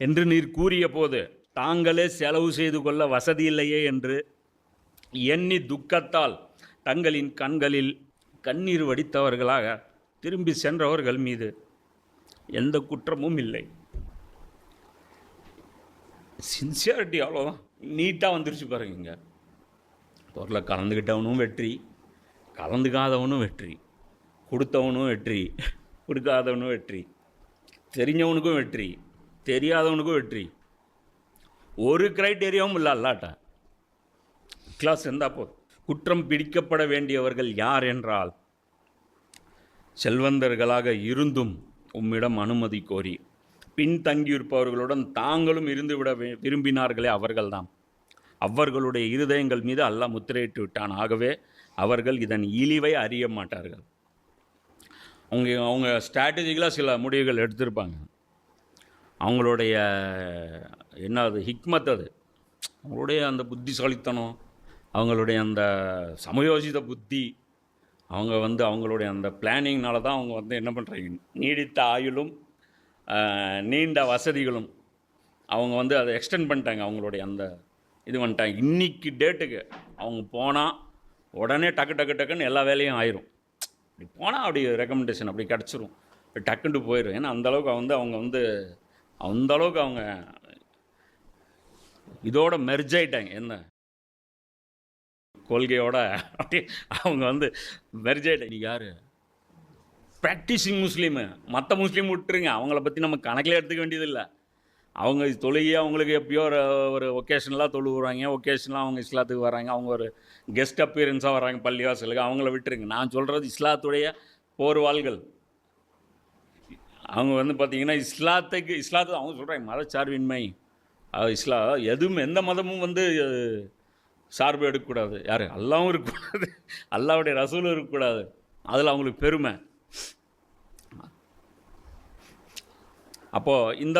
என்று நீர் கூறிய போது தாங்களே செலவு செய்து கொள்ள வசதியில்லையே என்று எண்ணி துக்கத்தால் தங்களின் கண்களில் கண்ணீர் வடித்தவர்களாக திரும்பி சென்றவர்கள் மீது எந்த குற்றமும் இல்லை. சின்சியாரிட்டி அவ்வளோதான், நீட்டாக வந்துருச்சு பாருங்க. இங்கே பொருளை கலந்துக்கிட்டவனும் வெற்றி, கலந்துக்காதவனும் வெற்றி, கொடுத்தவனும் வெற்றி, கொடுக்காதவனும் வெற்றி, தெரிஞ்சவனுக்கும் வெற்றி, தெரியாதவனுக்கும் வெற்றி. ஒரு கிரைட்டேரியாவும் இல்லை அல்லாட்ட. கிளாஸ் இருந்தால் போதும். குற்றம் பிடிக்கப்பட வேண்டியவர்கள் யார் என்றால், செல்வந்தர்களாக இருந்தும் உம்மிடம் அனுமதி கோரி பின்தங்கியிருப்பவர்களுடன் தாங்களும் இருந்துவிட விரும்பினார்களே அவர்கள்தான். அவர்களுடைய இருதயங்கள் மீது அல்லாஹ் முத்திரையிட்டு விட்டான். ஆகவே அவர்கள் இதன் இழிவை அறிய மாட்டார்கள். அவங்க ஸ்ட்ராட்டஜிக்கலாக சில முடிவுகள் எடுத்திருப்பாங்க. அவங்களுடைய அது ஹிக்மத், அது அவங்களுடைய அந்த புத்திசாலித்தனம், அவங்களுடைய அந்த சமயோசித புத்தி, அவங்களுடைய அந்த பிளானிங்னால தான் அவங்க என்ன பண்ணுறாங்க, நீடித்த ஆயுளும் நீண்ட வசதிகளும் அவங்க அதை எக்ஸ்டெண்ட் பண்ணிட்டாங்க. அவங்களுடைய அந்த இது பண்ணிட்டாங்க. இன்றைக்கி டேட்டுக்கு அவங்க போனால் உடனே டக்குன்னு எல்லா வேலையும் ஆயிரும். அப்படி போனால் அப்படி ரெக்கமெண்டேஷன் அப்படி கிடச்சிரும், டக்குன்ட்டு போயிடும். ஏன்னா அந்தளவுக்கு அந்தளவுக்கு அவங்க இதோட மெர்ஜ் ஆகிட்டாங்க. என்ன கொள்கையோட அப்படி அவங்க மெர்ஜ் ஆகிட்டாங்க. யார் ப்ராக்டிஸிங் முஸ்லீமு, மற்ற முஸ்லீம் விட்டுருங்க, அவங்கள பற்றி நம்ம கணக்கில் எடுத்துக்க வேண்டியதில்லை. அவங்க தொழுகி அவங்களுக்கு எப்பயோ ஒரு ஒகேஷனலாக தொழுகிறாங்க, ஒகேஷனலாக அவங்க இஸ்லாத்துக்கு வராங்க, அவங்க ஒரு கெஸ்ட் அப்பியரன்ஸாக வராங்க பள்ளிவாசலுக்கு, அவங்கள விட்டுருங்க. நான் சொல்கிறது இஸ்லாத்துடைய போர்வாள்கள். அவங்க பார்த்திங்கன்னா இஸ்லாத்து அவங்க சொல்கிறாங்க மதச்சார்பின்மை. எதுவும் எந்த மதமும் சார்பு எடுக்கக்கூடாது. யார் அல்லாவும் இருக்கக்கூடாது, அல்லாவுடைய ரசூலும் இருக்கக்கூடாது. அதில் அவங்களுக்கு பெருமை. அப்போது இந்த